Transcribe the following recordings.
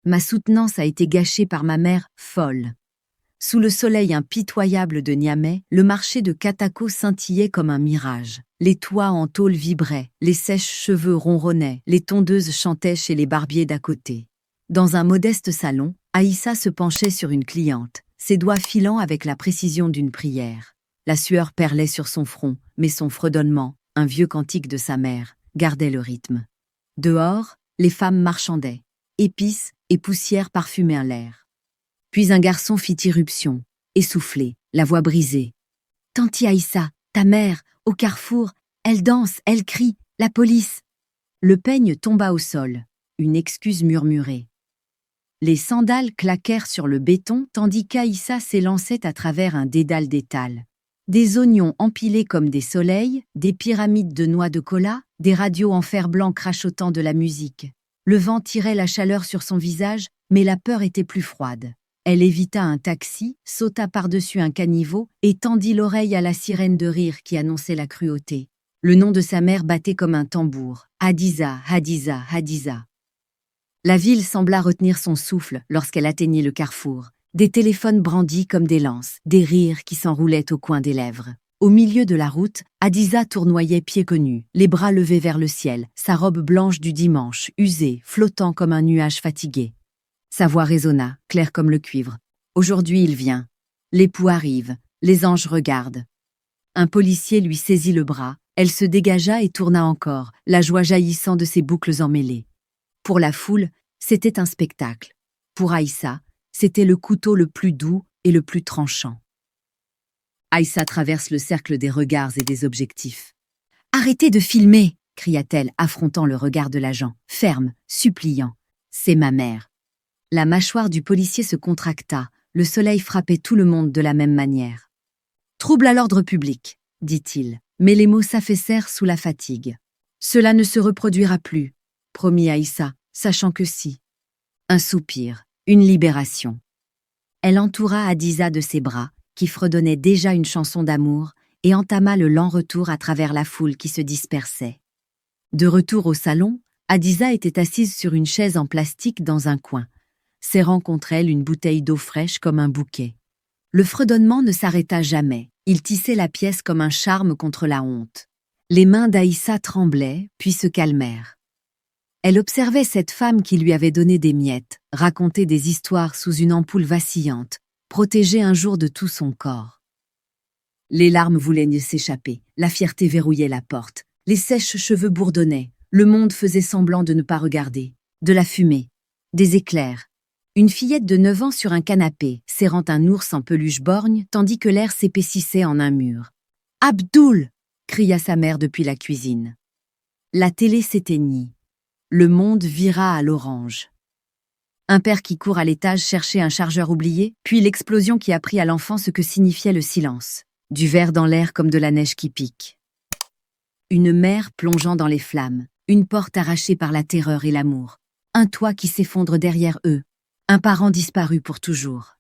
Ma soutenance a été gâchée par ma mère folle. » Sous le soleil impitoyable de Niamey, le marché de Katako scintillait comme un mirage. Les toits en tôle vibraient, les sèches-cheveux ronronnaient, les tondeuses chantaient chez les barbiers d'à côté. Dans un modeste salon, Aïssa se penchait sur une cliente, ses doigts filant avec la précision d'une prière. La sueur perlait sur son front, mais son fredonnement, un vieux cantique de sa mère, gardait le rythme. Dehors, les femmes marchandaient. Épices et poussière parfumaient l'air. Puis un garçon fit irruption, essoufflé, la voix brisée. « Tanti Aïssa, ta mère, au carrefour, elle danse, elle crie, la police !» Le peigne tomba au sol, une excuse murmurée. Les sandales claquèrent sur le béton tandis qu'Aïssa s'élançait à travers un dédale d'étal. Des oignons empilés comme des soleils, des pyramides de noix de cola, des radios en fer blanc crachotant de la musique. Le vent tirait la chaleur sur son visage, mais la peur était plus froide. Elle évita un taxi, sauta par-dessus un caniveau et tendit l'oreille à la sirène de rire qui annonçait la cruauté. Le nom de sa mère battait comme un tambour. Hadiza, Hadiza, Hadiza. La ville sembla retenir son souffle lorsqu'elle atteignit le carrefour. Des téléphones brandis comme des lances, des rires qui s'enroulaient au coin des lèvres. Au milieu de la route, Hadiza tournoyait pieds nus, les bras levés vers le ciel, sa robe blanche du dimanche, usée, flottant comme un nuage fatigué. Sa voix résonna, claire comme le cuivre. « Aujourd'hui il vient. L'époux arrive. Les anges regardent. » Un policier lui saisit le bras. Elle se dégagea et tourna encore, la joie jaillissant de ses boucles emmêlées. Pour la foule, c'était un spectacle. Pour Aïssa, c'était le couteau le plus doux et le plus tranchant. Aïssa traverse le cercle des regards et des objectifs. « Arrêtez de filmer !» cria-t-elle, affrontant le regard de l'agent, ferme, suppliant. « C'est ma mère. » La mâchoire du policier se contracta, le soleil frappait tout le monde de la même manière. « Trouble à l'ordre public », dit-il, mais les mots s'affaissèrent sous la fatigue. « Cela ne se reproduira plus », promit Aïssa, sachant que si. Un soupir, une libération. Elle entoura Hadiza de ses bras, qui fredonnaient déjà une chanson d'amour, et entama le lent retour à travers la foule qui se dispersait. De retour au salon, Hadiza était assise sur une chaise en plastique dans un coin, serrant contre elle une bouteille d'eau fraîche comme un bouquet. Le fredonnement ne s'arrêta jamais, il tissait la pièce comme un charme contre la honte. Les mains d'Aïssa tremblaient, puis se calmèrent. Elle observait cette femme qui lui avait donné des miettes, raconté des histoires sous une ampoule vacillante, protégée un jour de tout son corps. Les larmes voulaient s'échapper, la fierté verrouillait la porte, les sèches cheveux bourdonnaient, le monde faisait semblant de ne pas regarder. De la fumée, des éclairs. Une fillette de 9 ans sur un canapé, serrant un ours en peluche borgne, tandis que l'air s'épaississait en un mur. « Abdoul !» cria sa mère depuis la cuisine. La télé s'éteignit. Le monde vira à l'orange. Un père qui court à l'étage chercher un chargeur oublié, puis l'explosion qui apprit à l'enfant ce que signifiait le silence. Du verre dans l'air comme de la neige qui pique. Une mère plongeant dans les flammes, une porte arrachée par la terreur et l'amour. Un toit qui s'effondre derrière eux. Un parent disparu pour toujours.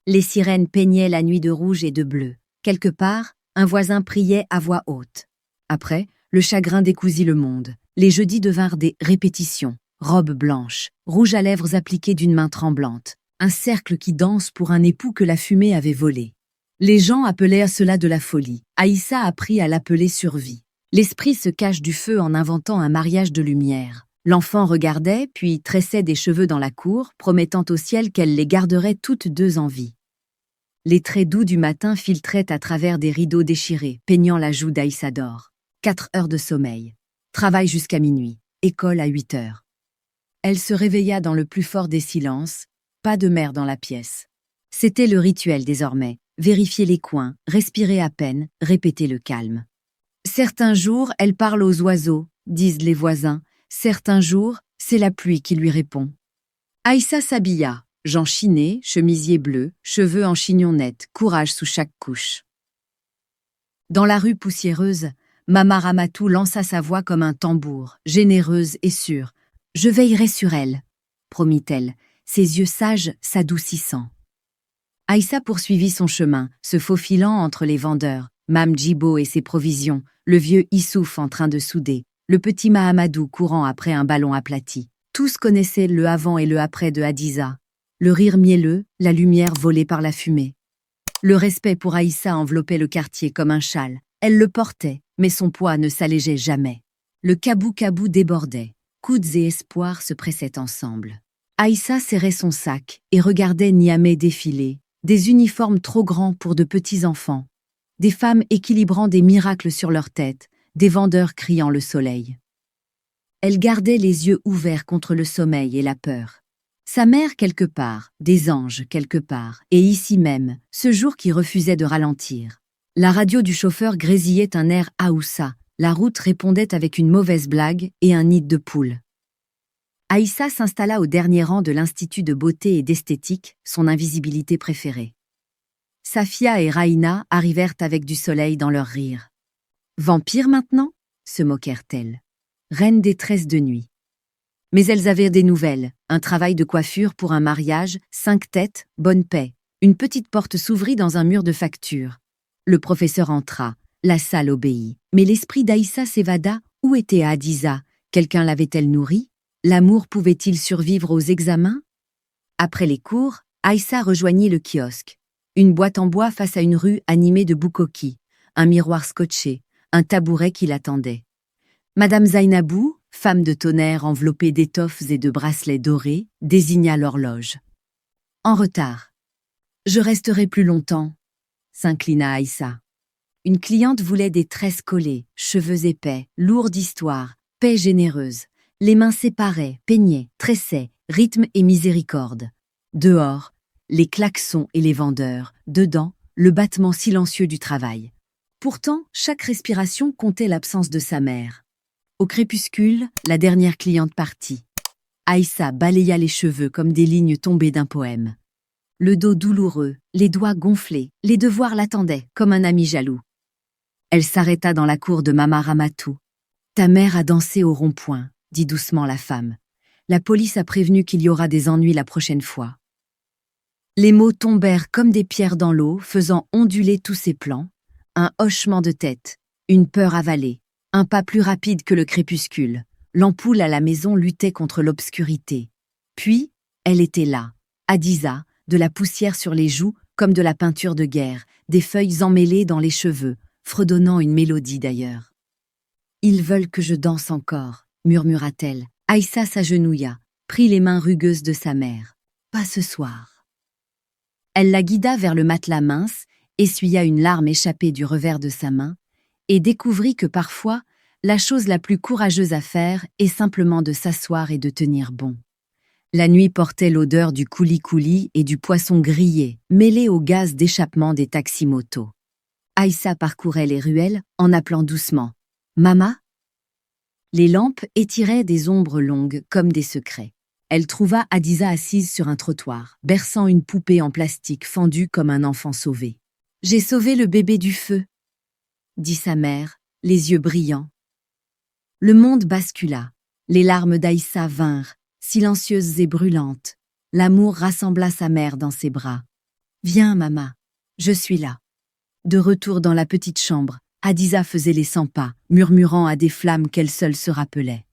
Les sirènes peignaient la nuit de rouge et de bleu. Quelque part, un voisin priait à voix haute. Après, le chagrin décousit le monde. Les jeudis devinrent des répétitions. Robe blanche, rouge à lèvres appliqué d'une main tremblante. Un cercle qui danse pour un époux que la fumée avait volé. Les gens appelaient à cela de la folie. Aïssa apprit à l'appeler survie. L'esprit se cache du feu en inventant un mariage de lumière. L'enfant regardait, puis tressait des cheveux dans la cour, promettant au ciel qu'elle les garderait toutes deux en vie. Les traits doux du matin filtraient à travers des rideaux déchirés, peignant la joue d'Aïssa d'or. 4 heures de sommeil. Travail jusqu'à minuit. École à 8 heures. Elle se réveilla dans le plus fort des silences, pas de mère dans la pièce. C'était le rituel désormais, vérifier les coins, respirer à peine, répéter le calme. Certains jours, elle parle aux oiseaux, disent les voisins. Certains jours, c'est la pluie qui lui répond. Aïssa s'habilla, jean chiné, chemisier bleu, cheveux en chignon net, courage sous chaque couche. Dans la rue poussiéreuse, Mama Ramatou lança sa voix comme un tambour, généreuse et sûre. « Je veillerai sur elle », promit-elle, ses yeux sages s'adoucissant. Aïssa poursuivit son chemin, se faufilant entre les vendeurs, Mam Djibo et ses provisions, le vieux Issouf en train de souder, le petit Mahamadou courant après un ballon aplati. Tous connaissaient le avant et le après de Hadiza. Le rire mielleux, la lumière volée par la fumée. Le respect pour Aïssa enveloppait le quartier comme un châle. Elle le portait, mais son poids ne s'allégeait jamais. Le cabou-cabou débordait. Coudes et espoirs se pressaient ensemble. Aïssa serrait son sac et regardait Niamey défiler. Des uniformes trop grands pour de petits enfants. Des femmes équilibrant des miracles sur leur tête. Des vendeurs criant le soleil. Elle gardait les yeux ouverts contre le sommeil et la peur. Sa mère quelque part, des anges quelque part, et ici même, ce jour qui refusait de ralentir. La radio du chauffeur grésillait un air Aoussa, la route répondait avec une mauvaise blague et un nid de poule. Aïssa s'installa au dernier rang de l'Institut de beauté et d'esthétique, son invisibilité préférée. Safia et Raïna arrivèrent avec du soleil dans leur rire. « Vampire maintenant ?» se moquèrent-elles. « Reine des tresses de nuit. » Mais elles avaient des nouvelles, un travail de coiffure pour un mariage, 5 têtes, bonne paix. Une petite porte s'ouvrit dans un mur de facture. Le professeur entra, la salle obéit. Mais l'esprit d'Aïssa s'évada. Où était Hadiza? Quelqu'un l'avait-elle nourrie? L'amour pouvait-il survivre aux examens? Après les cours, Aïssa rejoignit le kiosque. Une boîte en bois face à une rue animée de boucoquis, un miroir scotché, un tabouret qui l'attendait. Madame Zainabou, femme de tonnerre enveloppée d'étoffes et de bracelets dorés, désigna l'horloge. « En retard. »« Je resterai plus longtemps », s'inclina Aïssa. Une cliente voulait des tresses collées, cheveux épais, lourde histoire, paix généreuse. Les mains séparées, peignaient, tressaient, rythme et miséricorde. Dehors, les klaxons et les vendeurs. Dedans, le battement silencieux du travail. Pourtant, chaque respiration comptait l'absence de sa mère. Au crépuscule, la dernière cliente partit. Aïssa balaya les cheveux comme des lignes tombées d'un poème. Le dos douloureux, les doigts gonflés, les devoirs l'attendaient comme un ami jaloux. Elle s'arrêta dans la cour de Mama Ramatou. « Ta mère a dansé au rond-point », dit doucement la femme. « La police a prévenu qu'il y aura des ennuis la prochaine fois. » Les mots tombèrent comme des pierres dans l'eau, faisant onduler tous ses plans. Un hochement de tête, une peur avalée. Un pas plus rapide que le crépuscule. L'ampoule à la maison luttait contre l'obscurité. Puis, elle était là, Hadiza, de la poussière sur les joues comme de la peinture de guerre, des feuilles emmêlées dans les cheveux, fredonnant une mélodie d'ailleurs. « Ils veulent que je danse encore », murmura-t-elle. Aïssa s'agenouilla, prit les mains rugueuses de sa mère. « Pas ce soir. » Elle la guida vers le matelas mince, essuya une larme échappée du revers de sa main, et découvrit que parfois, la chose la plus courageuse à faire est simplement de s'asseoir et de tenir bon. La nuit portait l'odeur du coulis-coulis et du poisson grillé, mêlé au gaz d'échappement des taxis-motos. Aïssa parcourait les ruelles en appelant doucement « Mama ?» Les lampes étiraient des ombres longues comme des secrets. Elle trouva Hadiza assise sur un trottoir, berçant une poupée en plastique fendue comme un enfant sauvé. « J'ai sauvé le bébé du feu », dit sa mère, les yeux brillants. Le monde bascula. Les larmes d'Aïssa vinrent, silencieuses et brûlantes. L'amour rassembla sa mère dans ses bras. « Viens, maman, je suis là. » De retour dans la petite chambre, Hadiza faisait les 100 pas, murmurant à des flammes qu'elle seule se rappelait.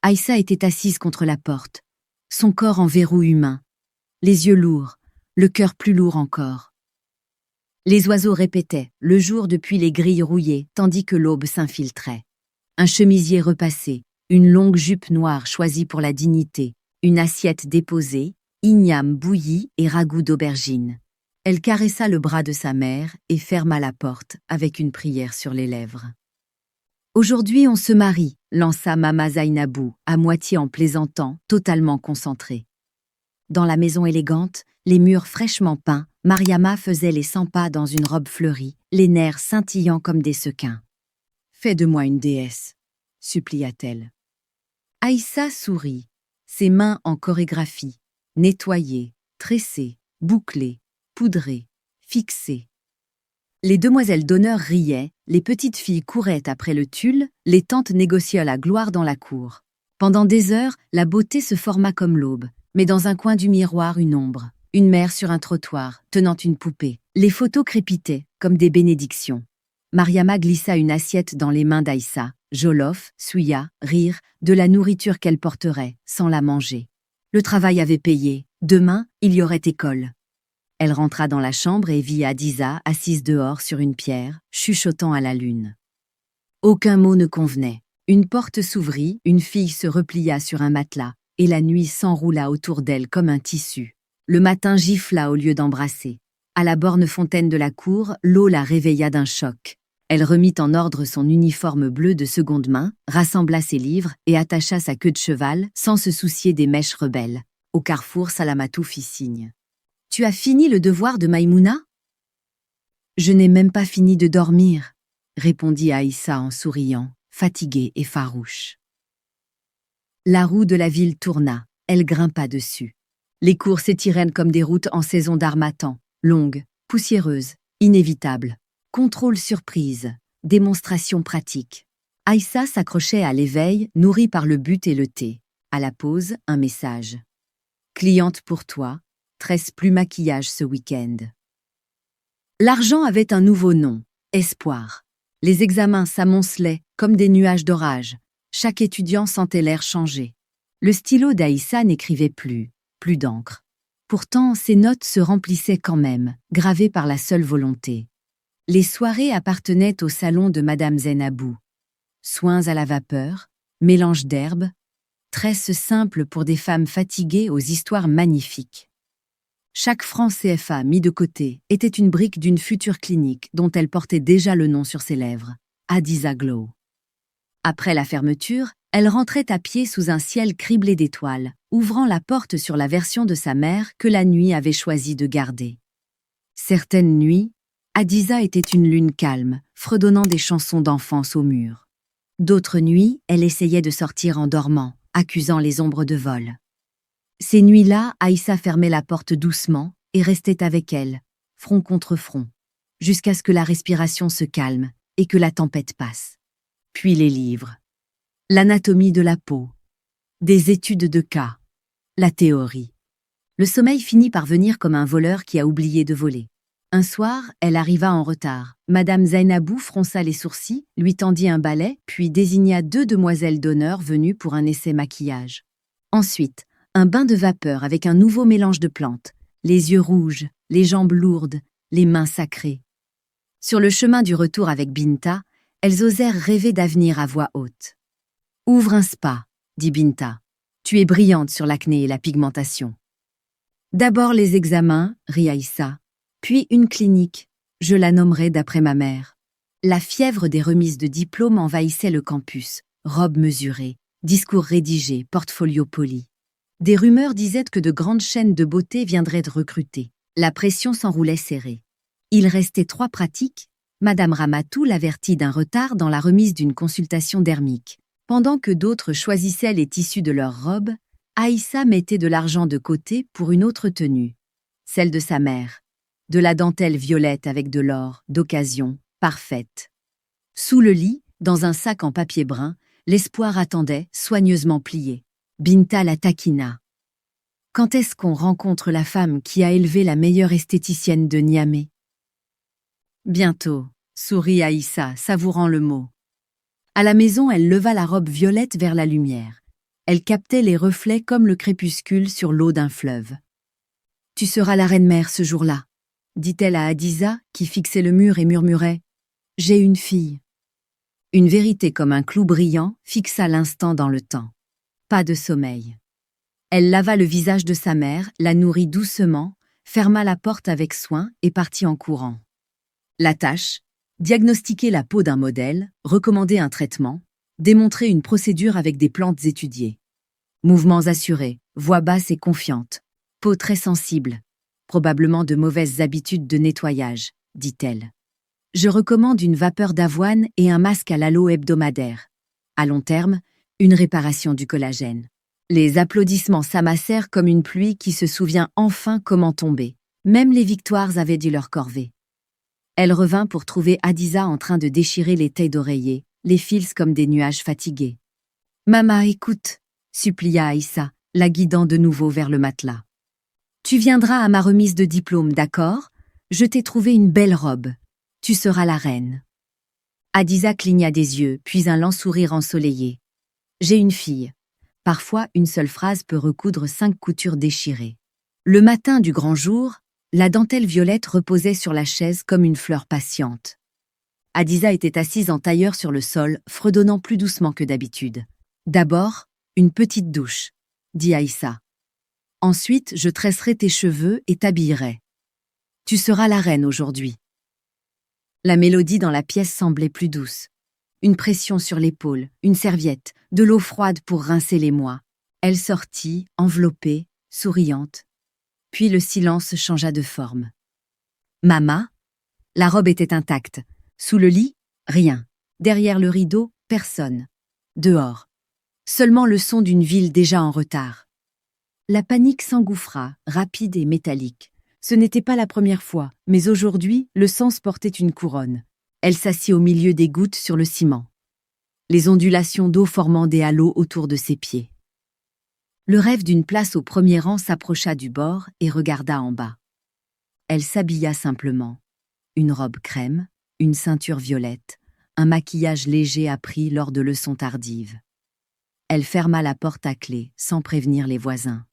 Aïssa était assise contre la porte, son corps en verrou humain, les yeux lourds, le cœur plus lourd encore. Les oiseaux répétaient, le jour depuis les grilles rouillées, tandis que l'aube s'infiltrait. Un chemisier repassé, une longue jupe noire choisie pour la dignité, une assiette déposée, igname bouillie et ragoût d'aubergine. Elle caressa le bras de sa mère et ferma la porte avec une prière sur les lèvres. « Aujourd'hui on se marie », lança Mama Zainabou, à moitié en plaisantant, totalement concentrée. Dans la maison élégante, les murs fraîchement peints, Mariama faisait les 100 pas dans une robe fleurie, les nerfs scintillant comme des sequins. « Fais de moi une déesse », supplia-t-elle. Aïssa sourit, ses mains en chorégraphie, nettoyées, tressées, bouclées, poudrées, fixées. Les demoiselles d'honneur riaient, les petites filles couraient après le tulle, les tantes négociaient la gloire dans la cour. Pendant des heures, la beauté se forma comme l'aube, mais dans un coin du miroir une ombre, une mère sur un trottoir, tenant une poupée. Les photos crépitaient, comme des bénédictions. Mariama glissa une assiette dans les mains d'Aïssa. Jollof, suya, rire, de la nourriture qu'elle porterait, sans la manger. Le travail avait payé. Demain, il y aurait école. Elle rentra dans la chambre et vit Hadiza assise dehors sur une pierre, chuchotant à la lune. Aucun mot ne convenait. Une porte s'ouvrit, une fille se replia sur un matelas, et la nuit s'enroula autour d'elle comme un tissu. Le matin gifla au lieu d'embrasser. À la borne fontaine de la cour, l'eau la réveilla d'un choc. Elle remit en ordre son uniforme bleu de seconde main, rassembla ses livres et attacha sa queue de cheval sans se soucier des mèches rebelles. Au carrefour, Salamatou fit signe. « Tu as fini le devoir de Maïmouna ?»« Je n'ai même pas fini de dormir, » répondit Aïssa en souriant, fatiguée et farouche. La roue de la ville tourna, elle grimpa dessus. Les cours s'étirèrent comme des routes en saison d'harmattan, longues, poussiéreuses, inévitables. Contrôle surprise, démonstration pratique. Aïssa s'accrochait à l'éveil, nourrie par le but et le thé. À la pause, un message. Cliente pour toi, tresse plus maquillage ce week-end. L'argent avait un nouveau nom, espoir. Les examens s'amoncelaient comme des nuages d'orage. Chaque étudiant sentait l'air changer. Le stylo d'Aïssa n'écrivait plus d'encre. Pourtant, ses notes se remplissaient quand même, gravées par la seule volonté. Les soirées appartenaient au salon de Madame Zainabou. Soins à la vapeur, mélange d'herbes, tresses simples pour des femmes fatiguées aux histoires magnifiques. Chaque franc CFA mis de côté était une brique d'une future clinique dont elle portait déjà le nom sur ses lèvres, Hadiza Glow. Après la fermeture, elle rentrait à pied sous un ciel criblé d'étoiles, ouvrant la porte sur la version de sa mère que la nuit avait choisi de garder. Certaines nuits, Hadiza était une lune calme, fredonnant des chansons d'enfance au mur. D'autres nuits, elle essayait de sortir en dormant, accusant les ombres de vol. Ces nuits-là, Aïssa fermait la porte doucement et restait avec elle, front contre front, jusqu'à ce que la respiration se calme et que la tempête passe. Puis les livres. L'anatomie de la peau, des études de cas, la théorie. Le sommeil finit par venir comme un voleur qui a oublié de voler. Un soir, elle arriva en retard. Madame Zainabou fronça les sourcils, lui tendit un balai, puis désigna 2 demoiselles d'honneur venues pour un essai maquillage. Ensuite, un bain de vapeur avec un nouveau mélange de plantes, les yeux rouges, les jambes lourdes, les mains sacrées. Sur le chemin du retour avec Binta, elles osèrent rêver d'avenir à voix haute. « Ouvre un spa, » dit Binta. « Tu es brillante sur l'acné et la pigmentation. »« D'abord les examens, » rit Aïssa. « Puis une clinique, je la nommerai d'après ma mère. » La fièvre des remises de diplômes envahissait le campus, robes mesurées, discours rédigés, portfolio poli. Des rumeurs disaient que de grandes chaînes de beauté viendraient de recruter. La pression s'enroulait serrée. Il restait 3 pratiques. Madame Ramatou l'avertit d'un retard dans la remise d'une consultation dermique. Pendant que d'autres choisissaient les tissus de leurs robes, Aïssa mettait de l'argent de côté pour une autre tenue, celle de sa mère. De la dentelle violette avec de l'or, d'occasion, parfaite. Sous le lit, dans un sac en papier brun, l'espoir attendait, soigneusement plié. Binta la taquina. « Quand est-ce qu'on rencontre la femme qui a élevé la meilleure esthéticienne de Niamey ?»« Bientôt, » sourit Aïssa, savourant le mot. À la maison, elle leva la robe violette vers la lumière. Elle captait les reflets comme le crépuscule sur l'eau d'un fleuve. « Tu seras la reine-mère ce jour-là, » dit-elle à Hadiza, qui fixait le mur et murmurait « J'ai une fille ». Une vérité comme un clou brillant fixa l'instant dans le temps. Pas de sommeil. Elle lava le visage de sa mère, la nourrit doucement, ferma la porte avec soin et partit en courant. La tâche, diagnostiquer la peau d'un modèle, recommander un traitement, démontrer une procédure avec des plantes étudiées. Mouvements assurés, voix basse et confiante, peau très sensible, probablement de mauvaises habitudes de nettoyage, dit-elle. Je recommande une vapeur d'avoine et un masque à l'aloe hebdomadaire. À long terme, une réparation du collagène. Les applaudissements s'amassèrent comme une pluie qui se souvient enfin comment tomber. Même les victoires avaient dit leur corvée. Elle revint pour trouver Hadiza en train de déchirer les tailles d'oreiller, les fils comme des nuages fatigués. « Mama, écoute » supplia Aïssa, la guidant de nouveau vers le matelas. « Tu viendras à ma remise de diplôme, d'accord ? Je t'ai trouvé une belle robe. Tu seras la reine. » Hadiza cligna des yeux, puis un lent sourire ensoleillé. J'ai une fille. Parfois, une seule phrase peut recoudre 5 coutures déchirées. Le matin du grand jour, la dentelle violette reposait sur la chaise comme une fleur patiente. Hadiza était assise en tailleur sur le sol, fredonnant plus doucement que d'habitude. D'abord, une petite douche, dit Aïssa. Ensuite, je tresserai tes cheveux et t'habillerai. Tu seras la reine aujourd'hui. La mélodie dans la pièce semblait plus douce. Une pression sur l'épaule, une serviette, de l'eau froide pour rincer les mois. Elle sortit, enveloppée, souriante. Puis le silence changea de forme. Mama? La robe était intacte. Sous le lit, rien. Derrière le rideau, personne. Dehors. Seulement le son d'une ville déjà en retard. La panique s'engouffra, rapide et métallique. Ce n'était pas la première fois, mais aujourd'hui, le sens portait une couronne. Elle s'assit au milieu des gouttes sur le ciment. Les ondulations d'eau formant des halos autour de ses pieds. Le rêve d'une place au premier rang s'approcha du bord et regarda en bas. Elle s'habilla simplement. Une robe crème, une ceinture violette, un maquillage léger appris lors de leçons tardives. Elle ferma la porte à clé, sans prévenir les voisins.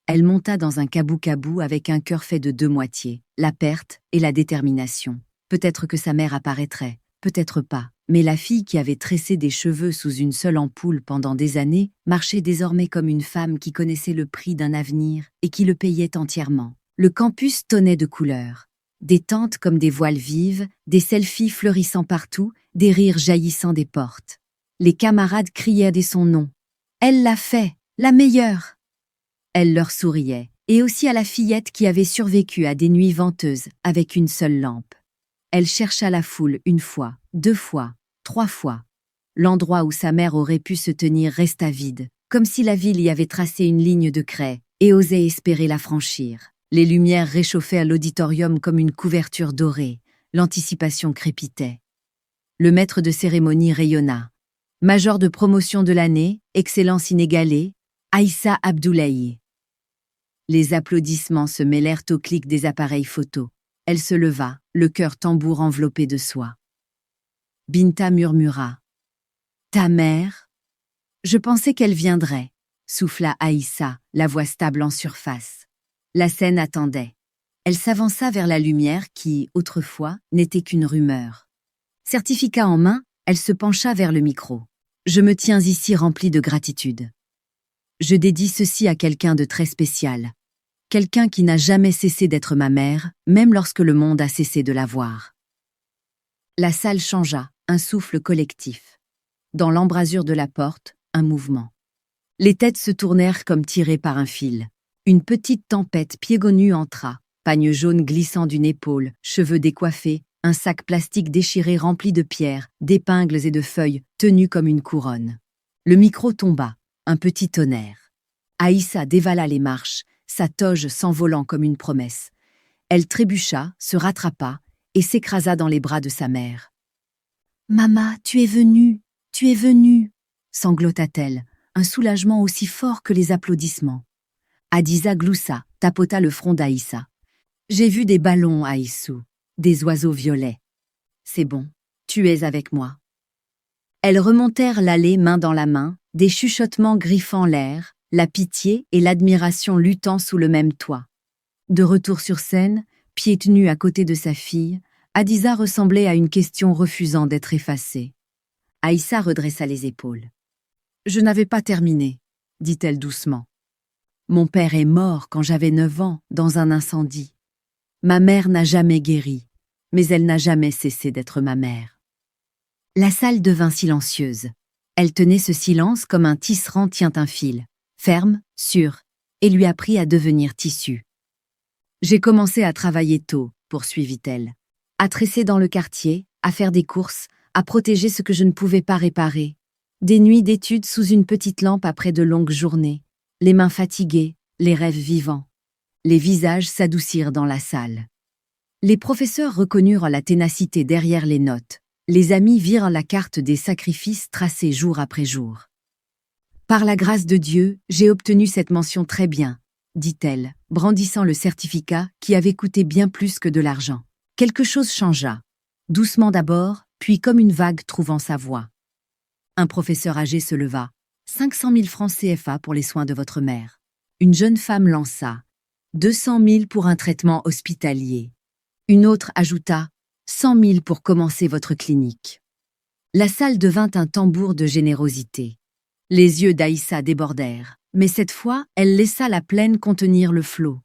Elle monta dans un cabou-cabou avec un cœur fait de 2 moitiés, la perte et la détermination. Peut-être que sa mère apparaîtrait, peut-être pas, mais la fille qui avait tressé des cheveux sous une seule ampoule pendant des années marchait désormais comme une femme qui connaissait le prix d'un avenir et qui le payait entièrement. Le campus tonnait de couleurs. Des tentes comme des voiles vives, des selfies fleurissant partout, des rires jaillissant des portes. Les camarades criaient dès son nom. Elle l'a fait, la meilleure! Elle leur souriait, et aussi à la fillette qui avait survécu à des nuits venteuses avec une seule lampe. Elle chercha la foule 1 fois, 2 fois, 3 fois. L'endroit où sa mère aurait pu se tenir resta vide, comme si la ville y avait tracé une ligne de craie et osait espérer la franchir. Les lumières réchauffaient à l'auditorium comme une couverture dorée. L'anticipation crépitait. Le maître de cérémonie rayonna. Major de promotion de l'année, excellence inégalée, Aïssa Abdoulaye. Les applaudissements se mêlèrent au clic des appareils photo. Elle se leva, le cœur tambour enveloppé de soie. Binta murmura. « Ta mère ?» « Je pensais qu'elle viendrait », souffla Aïssa, la voix stable en surface. La scène attendait. Elle s'avança vers la lumière qui, autrefois, n'était qu'une rumeur. Certificat en main, elle se pencha vers le micro. « Je me tiens ici remplie de gratitude. Je dédie ceci à quelqu'un de très spécial. Quelqu'un qui n'a jamais cessé d'être ma mère, même lorsque le monde a cessé de la voir. » La salle changea, un souffle collectif. Dans l'embrasure de la porte, un mouvement. Les têtes se tournèrent comme tirées par un fil. Une petite tempête pieds-nus entra, pagne jaune glissant d'une épaule, cheveux décoiffés, un sac plastique déchiré rempli de pierres, d'épingles et de feuilles, tenu comme une couronne. Le micro tomba, un petit tonnerre. Aïssa dévala les marches, sa toge s'envolant comme une promesse. Elle trébucha, se rattrapa et s'écrasa dans les bras de sa mère. « Mama, tu es venue, sanglota-t-elle, un soulagement aussi fort que les applaudissements. Hadiza gloussa, tapota le front d'Aïssa. « J'ai vu des ballons, Aïssou, des oiseaux violets. C'est bon, tu es avec moi. » Elles remontèrent l'allée main dans la main, des chuchotements griffant l'air, la pitié et l'admiration luttant sous le même toit. De retour sur scène, pieds nus à côté de sa fille, Hadiza ressemblait à une question refusant d'être effacée. Aïssa redressa les épaules. « Je n'avais pas terminé, » dit-elle doucement. « Mon père est mort quand j'avais 9 ans, dans un incendie. Ma mère n'a jamais guéri, mais elle n'a jamais cessé d'être ma mère. » La salle devint silencieuse. Elle tenait ce silence comme un tisserand tient un fil, ferme, sûr, et lui apprit à devenir tissu. « J'ai commencé à travailler tôt, » poursuivit-elle, « à tresser dans le quartier, à faire des courses, à protéger ce que je ne pouvais pas réparer. Des nuits d'études sous une petite lampe après de longues journées, les mains fatiguées, les rêves vivants. Les visages s'adoucirent dans la salle. Les professeurs reconnurent la ténacité derrière les notes. Les amis virent la carte des sacrifices tracés jour après jour. « Par la grâce de Dieu, j'ai obtenu cette mention très bien, » dit-elle, brandissant le certificat qui avait coûté bien plus que de l'argent. Quelque chose changea. Doucement d'abord, puis comme une vague trouvant sa voie. Un professeur âgé se leva. 500 000 francs CFA pour les soins de votre mère. Une jeune femme lança. 200 000 pour un traitement hospitalier. Une autre ajouta 100 000 pour commencer votre clinique. La salle devint un tambour de générosité. Les yeux d'Aïssa débordèrent, mais cette fois, elle laissa la plaine contenir le flot.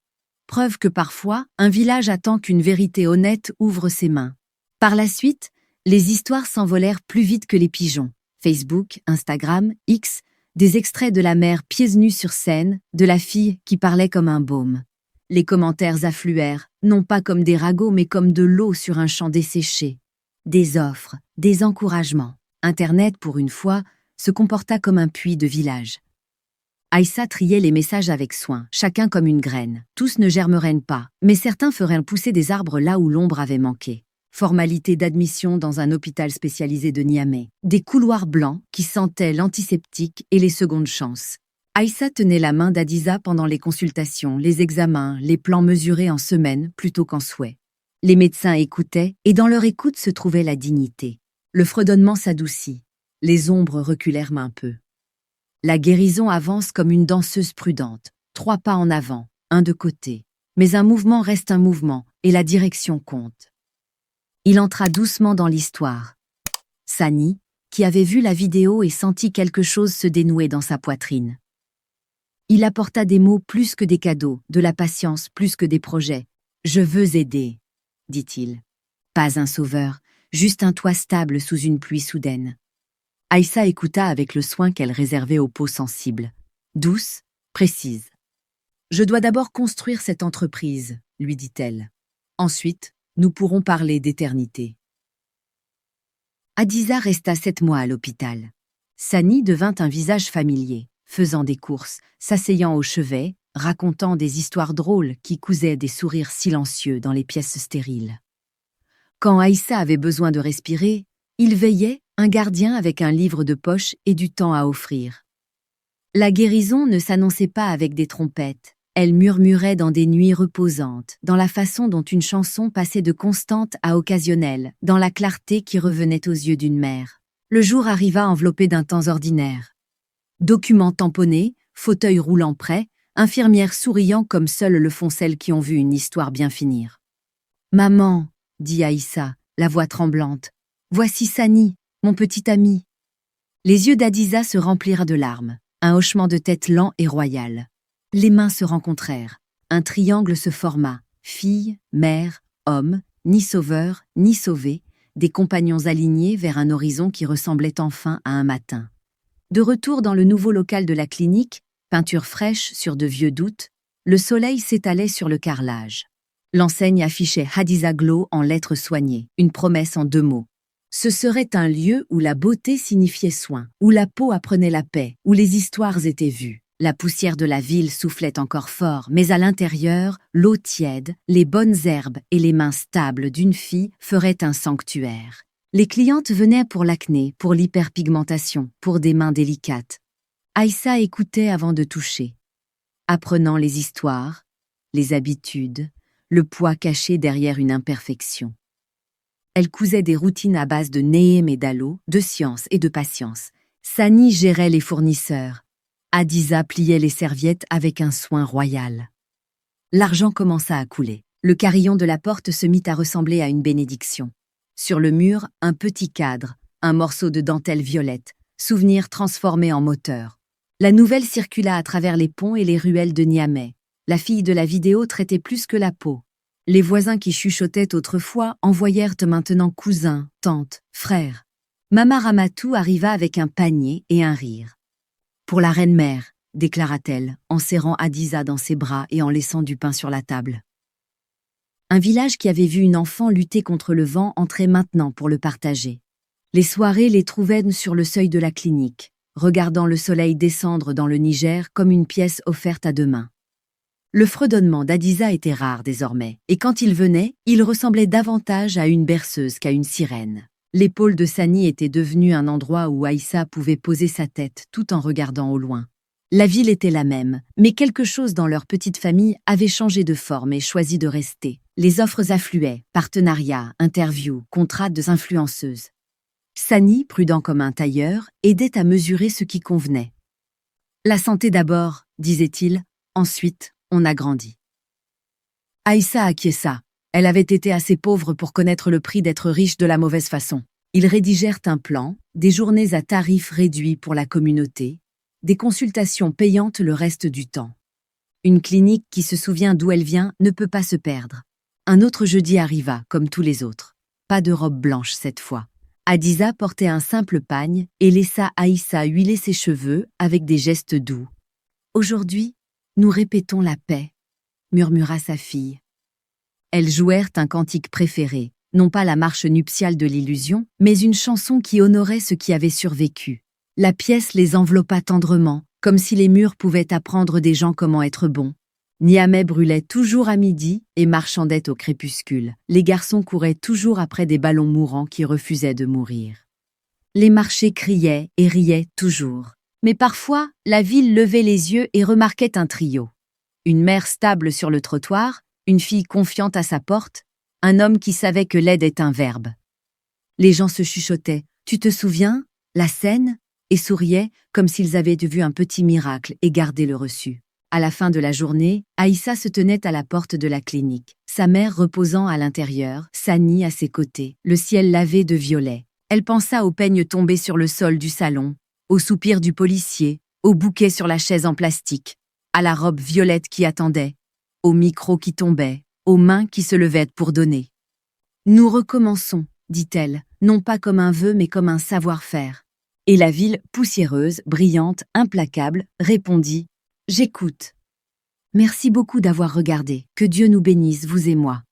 Preuve que parfois, un village attend qu'une vérité honnête ouvre ses mains. Par la suite, les histoires s'envolèrent plus vite que les pigeons. Facebook, Instagram, X, des extraits de la mère pieds nus sur scène, de la fille qui parlait comme un baume. Les commentaires affluèrent, non pas comme des ragots, mais comme de l'eau sur un champ desséché. Des offres, des encouragements. Internet, pour une fois, se comporta comme un puits de village. Aïssa triait les messages avec soin, chacun comme une graine. Tous ne germeraient pas, mais certains feraient pousser des arbres là où l'ombre avait manqué. Formalité d'admission dans un hôpital spécialisé de Niamey. Des couloirs blancs qui sentaient l'antiseptique et les secondes chances. Aïssa tenait la main d'Adiza pendant les consultations, les examens, les plans mesurés en semaines plutôt qu'en souhaits. Les médecins écoutaient, et dans leur écoute se trouvait la dignité. Le fredonnement s'adoucit. Les ombres reculèrent un peu. La guérison avance comme une danseuse prudente. 3 pas en avant, 1 de côté. Mais un mouvement reste un mouvement, et la direction compte. Il entra doucement dans l'histoire. Sani, qui avait vu la vidéo et senti quelque chose se dénouer dans sa poitrine. Il apporta des mots plus que des cadeaux, de la patience plus que des projets. « Je veux aider », dit-il. Pas un sauveur, juste un toit stable sous une pluie soudaine. Aïssa écouta avec le soin qu'elle réservait aux peaux sensibles. Douce, précise. « Je dois d'abord construire cette entreprise », lui dit-elle. « Ensuite, nous pourrons parler d'éternité. » Adiza resta 7 mois à l'hôpital. Sani devint un visage familier, faisant des courses, s'asseyant au chevet, racontant des histoires drôles qui cousaient des sourires silencieux dans les pièces stériles. Quand Aïssa avait besoin de respirer, il veillait, un gardien avec un livre de poche et du temps à offrir. La guérison ne s'annonçait pas avec des trompettes. Elle murmurait dans des nuits reposantes, dans la façon dont une chanson passait de constante à occasionnelle, dans la clarté qui revenait aux yeux d'une mère. Le jour arriva enveloppé d'un temps ordinaire. Documents tamponnés, fauteuil roulant prêt, infirmières souriant comme seules le font celles qui ont vu une histoire bien finir. « Maman, » dit Aïssa, la voix tremblante, « voici Sani, mon petit ami. » Les yeux d'Adiza se remplirent de larmes, un hochement de tête lent et royal. Les mains se rencontrèrent, un triangle se forma, fille, mère, homme, ni sauveur, ni sauvé, des compagnons alignés vers un horizon qui ressemblait enfin à un matin. De retour dans le nouveau local de la clinique, peinture fraîche sur de vieux doutes, le soleil s'étalait sur le carrelage. L'enseigne affichait Hadiza Glow en lettres soignées, une promesse en 2 mots. Ce serait un lieu où la beauté signifiait soin, où la peau apprenait la paix, où les histoires étaient vues. La poussière de la ville soufflait encore fort, mais à l'intérieur, l'eau tiède, les bonnes herbes et les mains stables d'une fille feraient un sanctuaire. Les clientes venaient pour l'acné, pour l'hyperpigmentation, pour des mains délicates. Aïssa écoutait avant de toucher, apprenant les histoires, les habitudes, le poids caché derrière une imperfection. Elle cousait des routines à base de néem et d'alo, de science et de patience. Sani gérait les fournisseurs. Adiza pliait les serviettes avec un soin royal. L'argent commença à couler. Le carillon de la porte se mit à ressembler à une bénédiction. Sur le mur, un petit cadre, un morceau de dentelle violette, souvenir transformé en moteur. La nouvelle circula à travers les ponts et les ruelles de Niamey. La fille de la vidéo traitait plus que la peau. Les voisins qui chuchotaient autrefois envoyèrent maintenant cousins, tantes, frères. Mama Ramatou arriva avec un panier et un rire. « Pour la reine-mère », déclara-t-elle, en serrant Adiza dans ses bras et en laissant du pain sur la table. Un village qui avait vu une enfant lutter contre le vent entrait maintenant pour le partager. Les soirées les trouvaient sur le seuil de la clinique, regardant le soleil descendre dans le Niger comme une pièce offerte à 2 mains. Le fredonnement d'Adiza était rare désormais, et quand il venait, il ressemblait davantage à une berceuse qu'à une sirène. L'épaule de Sani était devenue un endroit où Aïssa pouvait poser sa tête tout en regardant au loin. La ville était la même, mais quelque chose dans leur petite famille avait changé de forme et choisi de rester. Les offres affluaient, partenariats, interviews, contrats d'influenceuses. Sani, prudent comme un tailleur, aidait à mesurer ce qui convenait. La santé d'abord, disait-il, ensuite, on agrandit. Aïssa acquiesça. Elle avait été assez pauvre pour connaître le prix d'être riche de la mauvaise façon. Ils rédigèrent un plan, des journées à tarifs réduits pour la communauté, des consultations payantes le reste du temps. Une clinique qui se souvient d'où elle vient ne peut pas se perdre. Un autre jeudi arriva, comme tous les autres. Pas de robe blanche cette fois. Hadiza portait un simple pagne et laissa Aïssa huiler ses cheveux avec des gestes doux. « Aujourd'hui, nous répétons la paix », murmura sa fille. Elles jouèrent un cantique préféré, non pas la marche nuptiale de l'illusion, mais une chanson qui honorait ce qui avait survécu. La pièce les enveloppa tendrement, comme si les murs pouvaient apprendre des gens comment être bons. Niamey brûlait toujours à midi et marchandait au crépuscule. Les garçons couraient toujours après des ballons mourants qui refusaient de mourir. Les marchés criaient et riaient toujours. Mais parfois, la ville levait les yeux et remarquait un trio. Une mère stable sur le trottoir, une fille confiante à sa porte, un homme qui savait que l'aide est un verbe. Les gens se chuchotaient « Tu te souviens ? La scène ?» et souriaient comme s'ils avaient vu un petit miracle et gardé le reçu. À la fin de la journée, Aïssa se tenait à la porte de la clinique, sa mère reposant à l'intérieur, Sani à ses côtés, le ciel lavé de violet. Elle pensa aux peignes tombés sur le sol du salon, aux soupirs du policier, au bouquet sur la chaise en plastique, à la robe violette qui attendait, au micro qui tombait, aux mains qui se levaient pour donner. « Nous recommençons, dit-elle, non pas comme un vœu mais comme un savoir-faire. » Et la ville, poussiéreuse, brillante, implacable, répondit « J'écoute. » Merci beaucoup d'avoir regardé. Que Dieu nous bénisse, vous et moi.